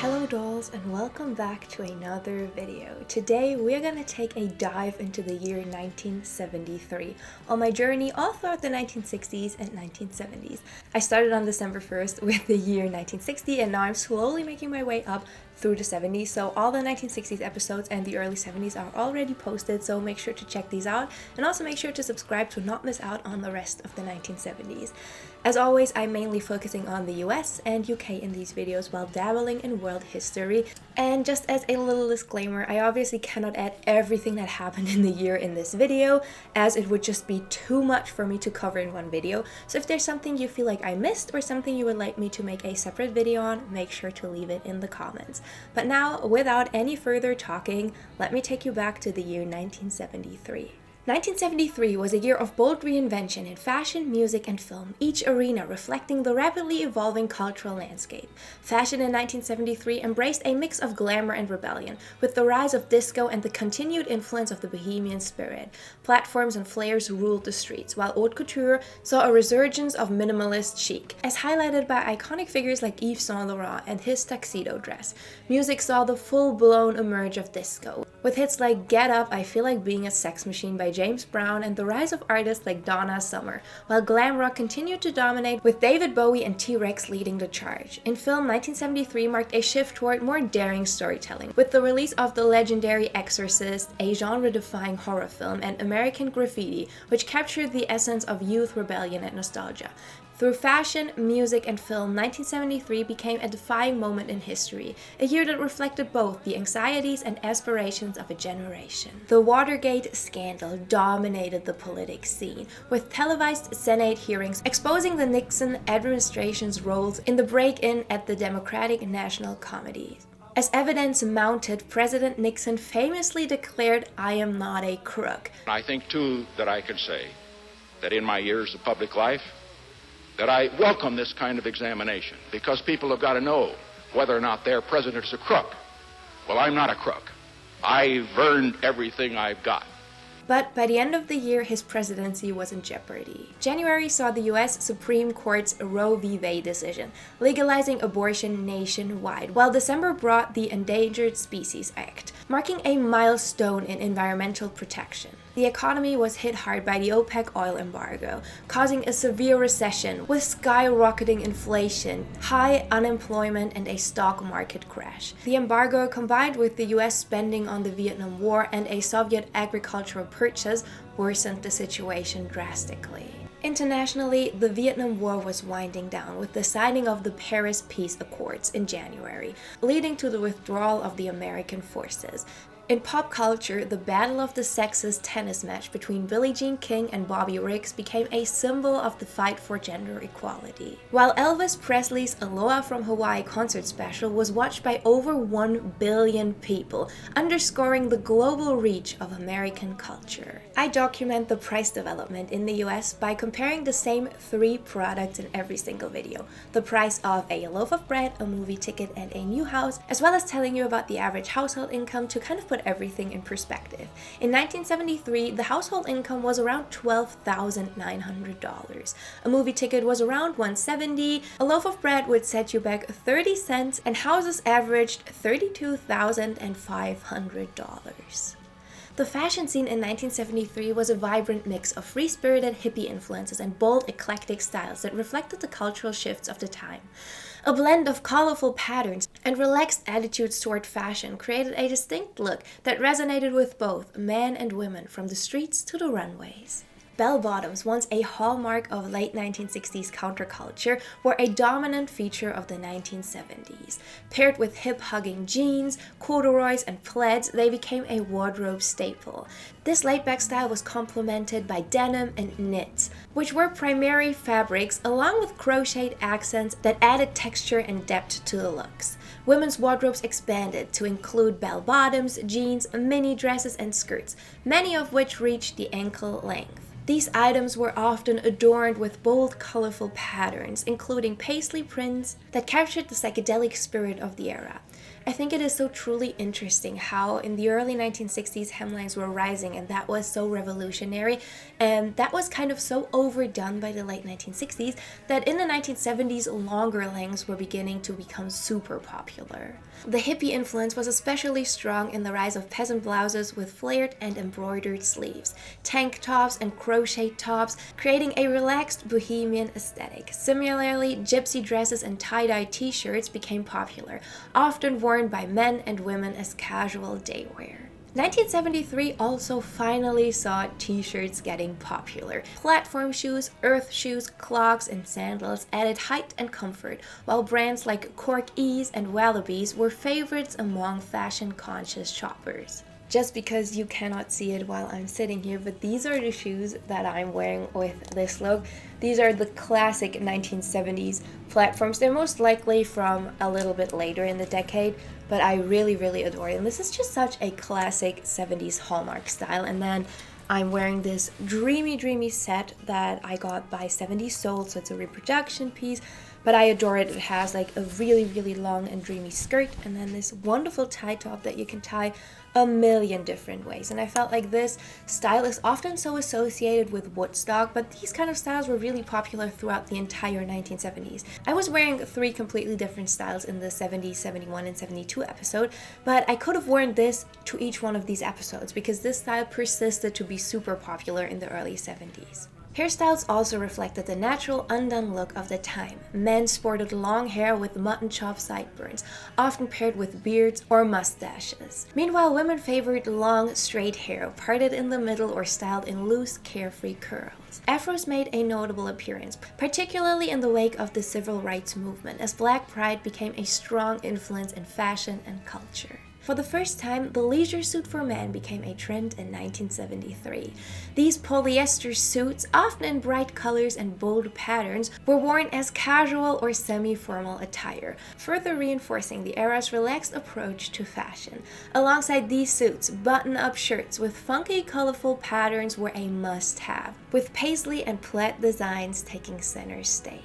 Hello dolls and welcome back to another video. Today we are going to take a dive into the year 1973 on my journey all throughout the 1960s and 1970s. I started on December 1st with the year 1960 and now I'm slowly making my way up through the 70s, so all the 1960s episodes and the early 70s are already posted, so make sure to check these out and also make sure to subscribe to not miss out on the rest of the 1970s. As always, I'm mainly focusing on the US and UK in these videos while dabbling in world history. And just as a little disclaimer, I obviously cannot add everything that happened in the year in this video, as it would just be too much for me to cover in one video. So if there's something you feel like I missed or something you would like me to make a separate video on, make sure to leave it in the comments. But now, without any further talking, let me take you back to the year 1973. 1973 was a year of bold reinvention in fashion, music, and film, each arena reflecting the rapidly evolving cultural landscape. Fashion in 1973 embraced a mix of glamour and rebellion, with the rise of disco and the continued influence of the bohemian spirit. Platforms and flares ruled the streets, while haute couture saw a resurgence of minimalist chic, as highlighted by iconic figures like Yves Saint Laurent and his tuxedo dress. Music saw the full-blown emerge of disco, with hits like Get Up, I Feel Like Being a Sex Machine by James Brown and the rise of artists like Donna Summer, while glam rock continued to dominate with David Bowie and T leading the charge. In film, 1973 marked a shift toward more daring storytelling, with the release of the legendary Exorcist, a genre-defying horror film, and American Graffiti, which captured the essence of youth rebellion and nostalgia. Through fashion, music, and film, 1973 became a defining moment in history, a year that reflected both the anxieties and aspirations of a generation. The Watergate scandal dominated the political scene, with televised Senate hearings exposing the Nixon administration's roles in the break-in at the Democratic National Committee. As evidence mounted, President Nixon famously declared, "I am not a crook." I think, too, that I can say that in my years of public life, that I welcome this kind of examination, because people have got to know whether or not their president is a crook. Well, I'm not a crook. I've earned everything I've got. But by the end of the year, his presidency was in jeopardy. January saw the US Supreme Court's Roe v. Wade decision, legalizing abortion nationwide, while December brought the Endangered Species Act, marking a milestone in environmental protection. The economy was hit hard by the OPEC oil embargo, causing a severe recession with skyrocketing inflation, high unemployment, and a stock market crash. The embargo, combined with the US spending on the Vietnam War and a Soviet agricultural purchase, worsened the situation drastically. Internationally, the Vietnam War was winding down with the signing of the Paris Peace Accords in January, leading to the withdrawal of the American forces. In pop culture, the Battle of the Sexes tennis match between Billie Jean King and Bobby Riggs became a symbol of the fight for gender equality. While Elvis Presley's Aloha from Hawaii concert special was watched by over 1 billion people, underscoring the global reach of American culture. I document the price development in the US by comparing the same 3 products in every single video. The price of a loaf of bread, a movie ticket, and a new house, as well as telling you about the average household income to kind of put everything in perspective. In 1973, the household income was around $12,900. A movie ticket was around $170, a loaf of bread would set you back 30 cents, and houses averaged $32,500. The fashion scene in 1973 was a vibrant mix of free-spirited hippie influences and bold, eclectic styles that reflected the cultural shifts of the time. A blend of colorful patterns and relaxed attitudes toward fashion created a distinct look that resonated with both men and women from the streets to the runways. Bell-bottoms, once a hallmark of late 1960s counterculture, were a dominant feature of the 1970s. Paired with hip-hugging jeans, corduroys, and plaids, they became a wardrobe staple. This laid-back style was complemented by denim and knits, which were primary fabrics along with crocheted accents that added texture and depth to the looks. Women's wardrobes expanded to include bell-bottoms, jeans, mini dresses, and skirts, many of which reached the ankle length. These items were often adorned with bold, colorful patterns, including paisley prints that captured the psychedelic spirit of the era. I think it is so truly interesting how in the early 1960s hemlines were rising, and that was so revolutionary, and that was kind of so overdone by the late 1960s that in the 1970s longer lengths were beginning to become super popular. The hippie influence was especially strong in the rise of peasant blouses with flared and embroidered sleeves, tank tops and crochet tops, creating a relaxed bohemian aesthetic. Similarly, gypsy dresses and tie-dye t-shirts became popular, often worn by men and women as casual day wear. 1973 also finally saw t-shirts getting popular. Platform shoes, earth shoes, clogs, and sandals added height and comfort, while brands like Cork Ease and Wallabies were favorites among fashion-conscious shoppers. Just because you cannot see it while I'm sitting here, but these are the shoes that I'm wearing with this look. These are the classic 1970s platforms. They're most likely from a little bit later in the decade, but I really adore them. This is just such a classic 70s hallmark style. And then I'm wearing this dreamy set that I got by 70s Soul, so it's a reproduction piece, but I adore it. It has like a really long and dreamy skirt, and then this wonderful tie top that you can tie a million different ways. And I felt like this style is often so associated with Woodstock, but these kind of styles were really popular throughout the entire 1970s. I was wearing 3 completely different styles in the 70, 71, and 72 episode, but I could have worn this to each one of these episodes because this style persisted to be super popular in the early 70s. Hairstyles also reflected the natural, undone look of the time. Men sported long hair with mutton chop sideburns, often paired with beards or mustaches. Meanwhile, women favored long, straight hair, parted in the middle or styled in loose, carefree curls. Afros made a notable appearance, particularly in the wake of the civil rights movement, as Black pride became a strong influence in fashion and culture. For the first time, the leisure suit for men became a trend in 1973. These polyester suits, often in bright colors and bold patterns, were worn as casual or semi-formal attire, further reinforcing the era's relaxed approach to fashion. Alongside these suits, button-up shirts with funky, colorful patterns were a must-have, with paisley and plaid designs taking center stage.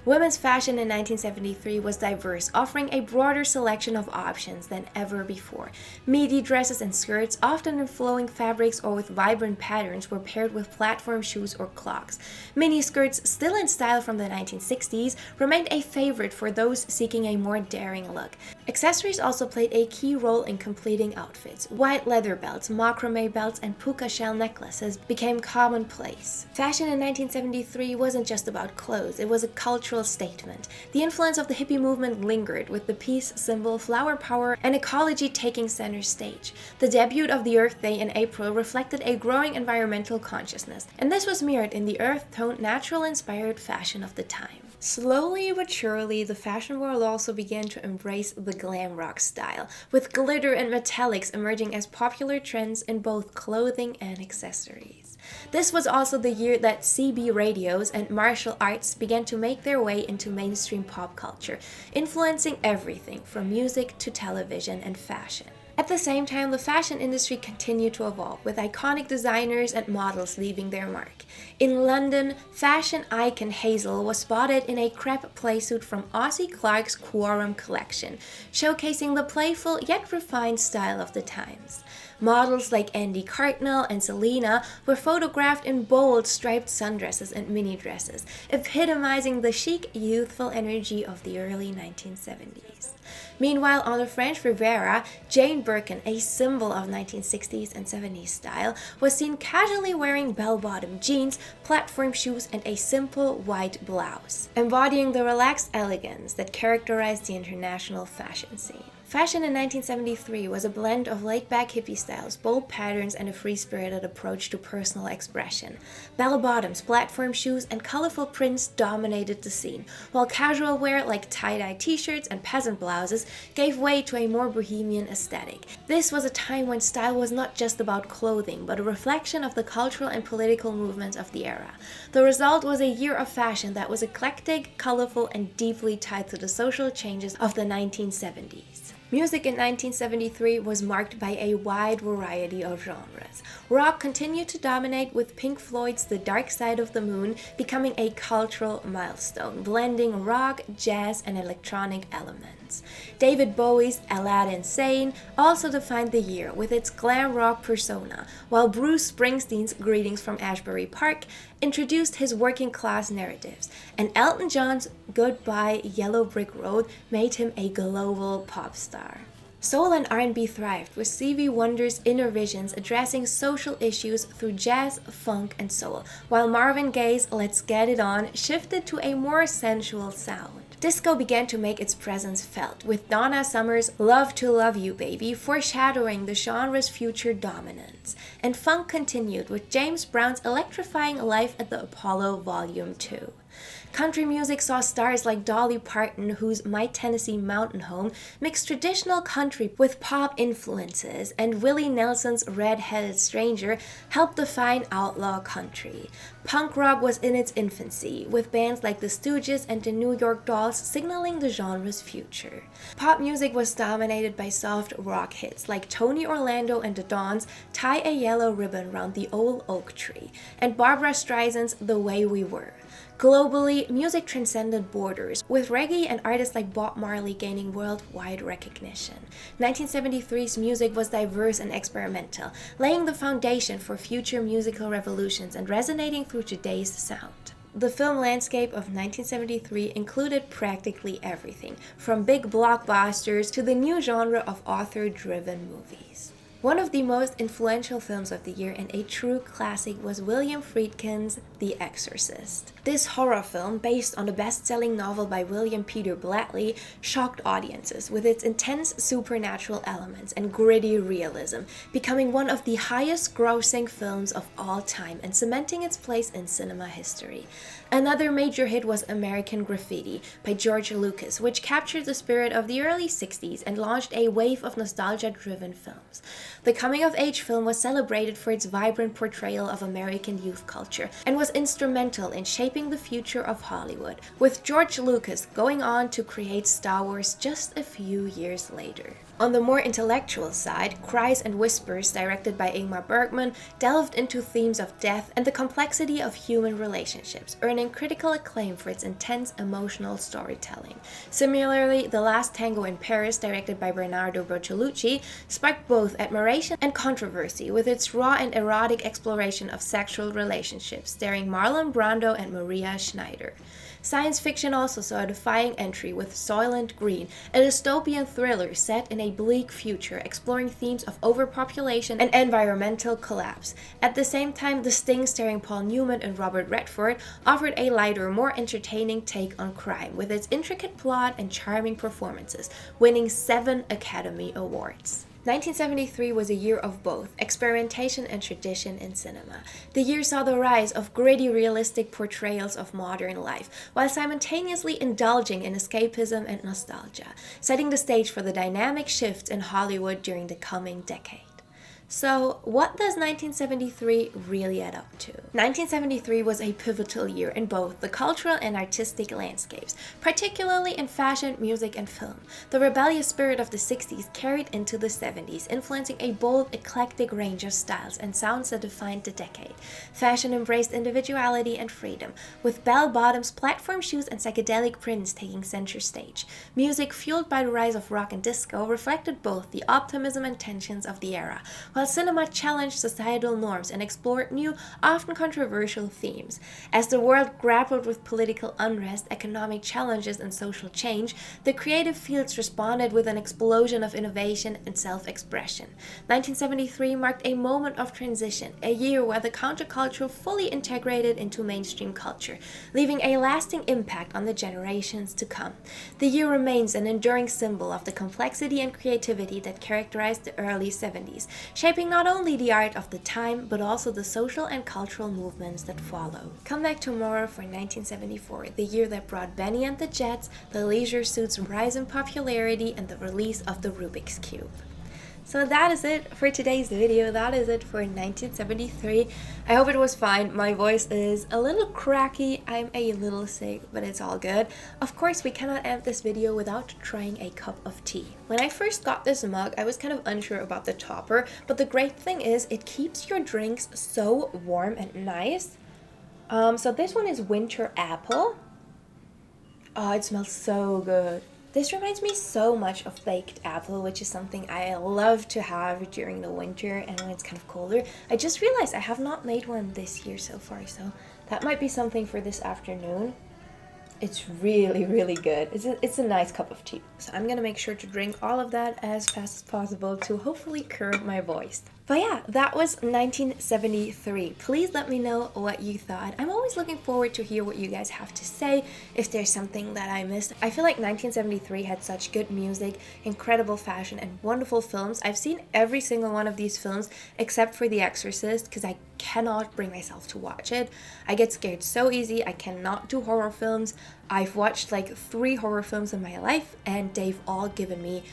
Women's fashion in 1973 was diverse, offering a broader selection of options than ever before. Midi dresses and skirts, often in flowing fabrics or with vibrant patterns, were paired with platform shoes or clogs. Mini skirts, still in style from the 1960s, remained a favorite for those seeking a more daring look. Accessories also played a key role in completing outfits. White leather belts, macrame belts, and puka shell necklaces became commonplace. Fashion in 1973 wasn't just about clothes, it was a cultural statement. The influence of the hippie movement lingered, with the peace symbol, flower power, and ecology taking center stage. The debut of the Earth Day in April reflected a growing environmental consciousness, and this was mirrored in the earth-toned, natural-inspired fashion of the time. Slowly but surely, the fashion world also began to embrace the glam rock style, with glitter and metallics emerging as popular trends in both clothing and accessories. This was also the year that CB radios and martial arts began to make their way into mainstream pop culture, influencing everything from music to television and fashion. At the same time, the fashion industry continued to evolve, with iconic designers and models leaving their mark. In London, fashion icon Hazel was spotted in a crepe playsuit from Ossie Clark's Quorum collection, showcasing the playful yet refined style of the times. Models like Andy Cartnell and Selena were photographed in bold striped sundresses and mini dresses, epitomizing the chic, youthful energy of the early 1970s. Meanwhile, on the French Riviera, Jane Birkin, a symbol of 1960s and 70s style, was seen casually wearing bell-bottom jeans, platform shoes, and a simple white blouse, embodying the relaxed elegance that characterized the international fashion scene. Fashion in 1973 was a blend of laid-back hippie styles, bold patterns, and a free-spirited approach to personal expression. Bell-bottoms, platform shoes, and colorful prints dominated the scene, while casual wear like tie-dye t-shirts and peasant blouses gave way to a more bohemian aesthetic. This was a time when style was not just about clothing, but a reflection of the cultural and political movements of the era. The result was a year of fashion that was eclectic, colorful, and deeply tied to the social changes of the 1970s. Music in 1973 was marked by a wide variety of genres. Rock continued to dominate, with Pink Floyd's The Dark Side of the Moon becoming a cultural milestone, blending rock, jazz, and electronic elements. David Bowie's Aladdin Sane also defined the year with its glam rock persona, while Bruce Springsteen's Greetings from Ashbury Park introduced his working class narratives, and Elton John's Goodbye Yellow Brick Road made him a global pop star. Soul and R&B thrived, with Stevie Wonder's Emergence addressing social issues through jazz, funk, and soul, while Marvin Gaye's Let's Get It On shifted to a more sensual sound. Disco began to make its presence felt, with Donna Summer's Love to Love You Baby foreshadowing the genre's future dominance. And funk continued, with James Brown's electrifying Life at the Apollo Volume 2. Country music saw stars like Dolly Parton, whose My Tennessee Mountain Home mixed traditional country with pop influences, and Willie Nelson's Red-Headed Stranger helped define outlaw country. Punk rock was in its infancy, with bands like the Stooges and the New York Dolls signaling the genre's future. Pop music was dominated by soft rock hits like Tony Orlando and the Dons' Tie a Yellow Ribbon Round the Old Oak Tree, and Barbra Streisand's The Way We Were. Globally, music transcended borders, with reggae and artists like Bob Marley gaining worldwide recognition. 1973's music was diverse and experimental, laying the foundation for future musical revolutions and resonating through today's sound. The film landscape of 1973 included practically everything, from big blockbusters to the new genre of author-driven movies. One of the most influential films of the year and a true classic was William Friedkin's The Exorcist. This horror film, based on the best-selling novel by William Peter Blatty, shocked audiences with its intense supernatural elements and gritty realism, becoming one of the highest-grossing films of all time and cementing its place in cinema history. Another major hit was American Graffiti by George Lucas, which captured the spirit of the early 60s and launched a wave of nostalgia-driven films. The coming-of-age film was celebrated for its vibrant portrayal of American youth culture and was instrumental in shaping the future of Hollywood, with George Lucas going on to create Star Wars just a few years later. On the more intellectual side, Cries and Whispers, directed by Ingmar Bergman, delved into themes of death and the complexity of human relationships, earning critical acclaim for its intense emotional storytelling. Similarly, The Last Tango in Paris, directed by Bernardo Bertolucci, sparked both admiration and controversy with its raw and erotic exploration of sexual relationships, starring Marlon Brando and Maria Schneider. Science fiction also saw a defying entry with Soylent Green, a dystopian thriller set in a bleak future exploring themes of overpopulation and environmental collapse. At the same time, The Sting, starring Paul Newman and Robert Redford, offered a lighter, more entertaining take on crime with its intricate plot and charming performances, winning 7 Academy Awards. 1973 was a year of both experimentation and tradition in cinema. The year saw the rise of gritty, realistic portrayals of modern life, while simultaneously indulging in escapism and nostalgia, setting the stage for the dynamic shifts in Hollywood during the coming decade. So, what does 1973 really add up to? 1973 was a pivotal year in both the cultural and artistic landscapes, particularly in fashion, music, and film. The rebellious spirit of the 60s carried into the 70s, influencing a bold, eclectic range of styles and sounds that defined the decade. Fashion embraced individuality and freedom, with bell-bottoms, platform shoes, and psychedelic prints taking center stage. Music, fueled by the rise of rock and disco, reflected both the optimism and tensions of the era, while cinema challenged societal norms and explored new, often controversial themes. As the world grappled with political unrest, economic challenges, and social change, the creative fields responded with an explosion of innovation and self-expression. 1973 marked a moment of transition, a year where the counterculture fully integrated into mainstream culture, leaving a lasting impact on the generations to come. The year remains an enduring symbol of the complexity and creativity that characterized the early 70s, shaping not only the art of the time, but also the social and cultural movements that followed. Come back tomorrow for 1974, the year that brought Benny and the Jets, the leisure suit's rise in popularity, and the release of the Rubik's Cube. So that is it for today's video. That is it for 1973. I hope it was fine. My voice is a little cracky. I'm a little sick, but it's all good. Of course, we cannot end this video without trying a cup of tea. When I first got this mug, I was kind of unsure about the topper, but the great thing is it keeps your drinks so warm and nice. So this one is winter apple. Oh, it smells so good. This reminds me so much of baked apple, which is something I love to have during the winter and when it's kind of colder. I just realized I have not made one this year so far, so that might be something for this afternoon. It's really, really good. It's a nice cup of tea. So I'm gonna make sure to drink all of that as fast as possible to hopefully curb my voice. But yeah, that was 1973. Please let me know what you thought. I'm always looking forward to hear what you guys have to say, if there's something that I missed. I feel like 1973 had such good music, incredible fashion, and wonderful films. I've seen every single one of these films except for The Exorcist because I cannot bring myself to watch it. I get scared so easy. I cannot do horror films. I've watched like 3 horror films in my life and they've all given me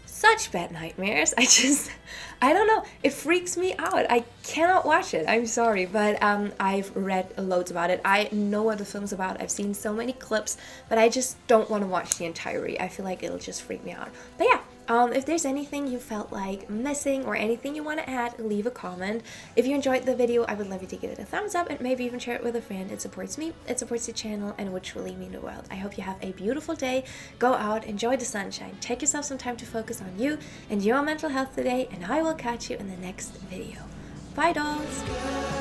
such bad nightmares. I don't know, it freaks me out. I cannot watch it. I'm sorry, but I've read loads about it. I know what the film's about. I've seen so many clips, but I just don't want to watch the entirety. I feel like it'll just freak me out. But yeah, if there's anything you felt like missing or anything you want to add, leave a comment. If you enjoyed the video, I would love you to give it a thumbs up and maybe even share it with a friend. It supports me, it supports the channel, and would truly mean the world. I hope you have a beautiful day. Go out, enjoy the sunshine, take yourself some time to focus on you and your mental health today, and I will catch you in the next video. Bye, dolls!